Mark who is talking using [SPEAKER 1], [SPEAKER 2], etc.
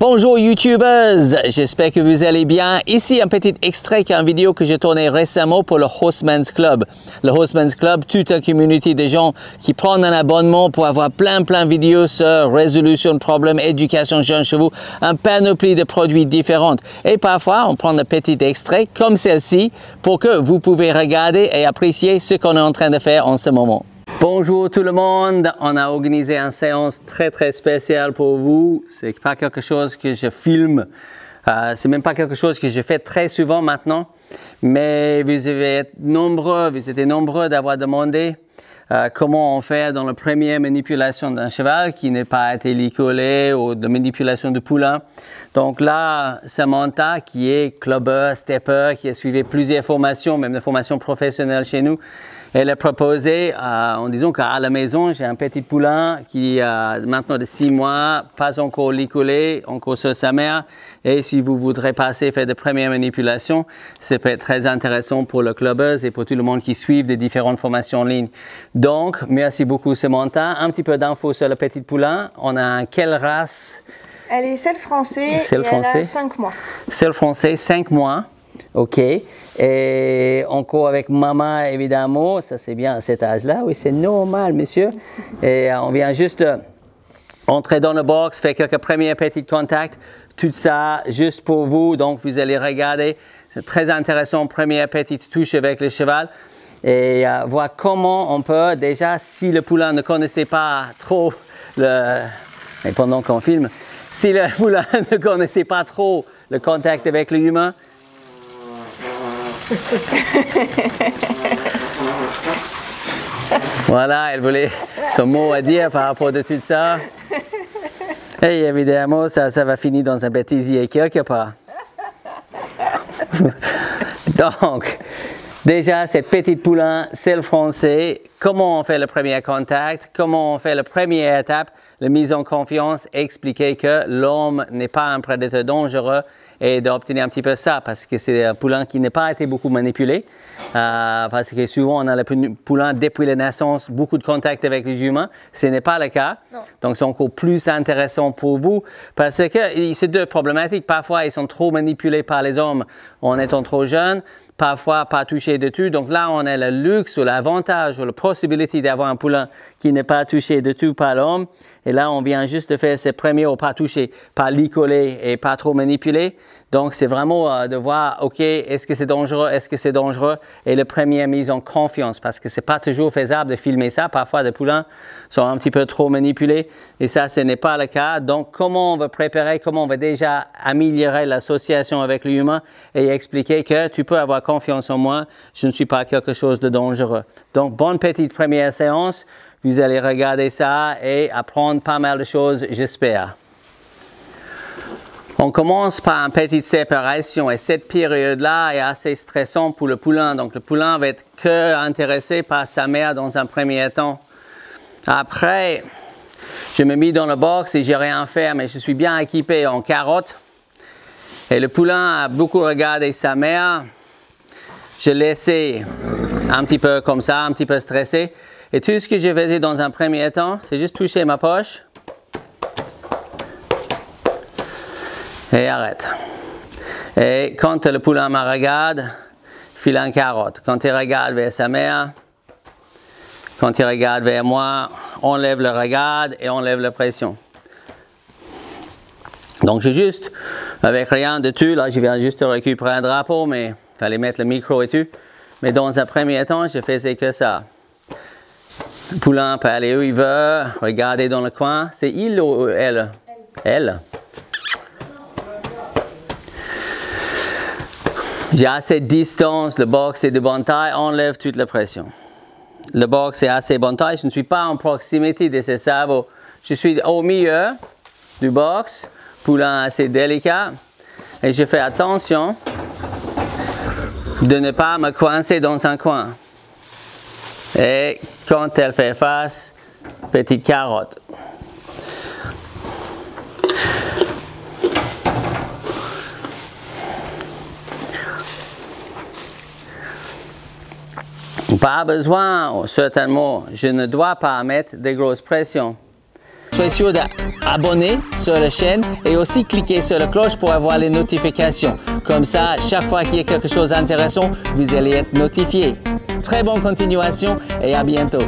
[SPEAKER 1] Bonjour YouTubers, j'espère que vous allez bien. Ici un petit extrait d'une vidéo que j'ai tournée récemment pour le Horseman's Club. Le Horseman's Club, toute une communauté de gens qui prennent un abonnement pour avoir plein de vidéos sur résolution de problèmes, éducation jeunes chevaux, un panoplie de produits différents. Et parfois, on prend un petit extrait comme celle-ci pour que vous pouvez regarder et apprécier ce qu'on est en train de faire en ce moment. Bonjour tout le monde, on a organisé une séance très spéciale pour vous. C'est pas quelque chose que je filme, c'est même pas quelque chose que je fais très souvent maintenant, mais vous étiez nombreux d'avoir demandé comment on fait dans la première manipulation d'un cheval qui n'est pas été licolé ou de manipulation de poulain. Donc là, Samantha, qui est clubber, stepper, qui a suivi plusieurs formations, même des formations professionnelles chez nous, elle a proposé, en disant qu'à la maison, j'ai un petit poulain qui a maintenant de 6 mois, pas encore licolé, encore sur sa mère. Et si vous voudrez passer faire de premières manipulations, ça peut être très intéressant pour le clubbers et pour tout le monde qui suit des différentes formations en ligne. Donc, merci beaucoup Samantha. Un petit peu d'infos sur le petit poulain. On a quelle race?
[SPEAKER 2] Elle est selle français et elle a 5 mois.
[SPEAKER 1] Selle français, 5 mois. OK. Et encore avec maman, évidemment, ça c'est bien à cet âge-là. Oui, c'est normal, monsieur. Et on vient juste entrer dans le box, faire quelques premiers petits contacts. Tout ça, juste pour vous. Donc, vous allez regarder. C'est très intéressant, première petite touche avec le cheval. Et voir comment on peut, déjà, si le poulain ne connaissait pas trop et pendant qu'on filme, si le poulain ne connaissait pas trop le contact avec l'humain, voilà, elle voulait son mot à dire par rapport à tout ça. Et évidemment, ça va finir dans un bêtisier quelque part. Donc, déjà, cette petite poulain, c'est le français. Comment on fait le premier contact? Comment on fait la première étape? La mise en confiance, expliquer que l'homme n'est pas un prédateur dangereux et d'obtenir un petit peu ça parce que c'est un poulain qui n'a pas été beaucoup manipulé. Parce que souvent on a le poulain depuis la naissance, beaucoup de contact avec les humains. Ce n'est pas le cas. Non. Donc c'est encore plus intéressant pour vous parce que c'est deux problématiques. Parfois ils sont trop manipulés par les hommes en étant trop jeunes. Parfois pas touché de tout. Donc là, on a le luxe ou l'avantage ou la possibilité d'avoir un poulain qui n'est pas touché de tout par l'homme. Et là, on vient juste de faire ses premiers ou pas touché, pas licolé et pas trop manipulé. Donc, c'est vraiment de voir, OK, est-ce que c'est dangereux, est-ce que c'est dangereux? Et la première mise en confiance, parce que c'est pas toujours faisable de filmer ça. Parfois, les poulains sont un petit peu trop manipulés et ça, ce n'est pas le cas. Donc, comment on va préparer, comment on va déjà améliorer l'association avec l'humain et expliquer que tu peux avoir confiance en moi, je ne suis pas quelque chose de dangereux. Donc, bonne petite première séance. Vous allez regarder ça et apprendre pas mal de choses, j'espère. On commence par une petite séparation et cette période-là est assez stressante pour le poulain. Donc, le poulain va être que intéressé par sa mère dans un premier temps. Après, je me mets dans le box et j'ai rien à faire, mais je suis bien équipé en carotte. Et le poulain a beaucoup regardé sa mère. Je laissais un petit peu comme ça, un petit peu stressé. Et tout ce que je faisais dans un premier temps, c'est juste toucher ma poche. Et arrête. Et quand le poulain me regarde, file une carotte. Quand il regarde vers sa mère, quand il regarde vers moi, on lève le regard et on lève la pression. Donc j'ai juste, avec rien de tout, là je viens juste de récupérer un drapeau, mais il fallait mettre le micro et tout. Mais dans un premier temps, je faisais que ça. Le poulain peut aller où il veut, regarder dans le coin. C'est il ou elle? Elle. J'ai assez de distance, le box est de bonne taille, enlève toute la pression. Le box est assez bonne taille, je ne suis pas en proximité de ses sabots. Je suis au milieu du box, poulain assez délicat. Et je fais attention de ne pas me coincer dans un coin. Et quand elle fait face, petite carotte. Pas besoin, certainement, je ne dois pas mettre de grosses pressions. Soyez sûr d'abonner sur la chaîne et aussi cliquer sur la cloche pour avoir les notifications. Comme ça, chaque fois qu'il y a quelque chose d'intéressant, vous allez être notifié. Très bonne continuation et à bientôt.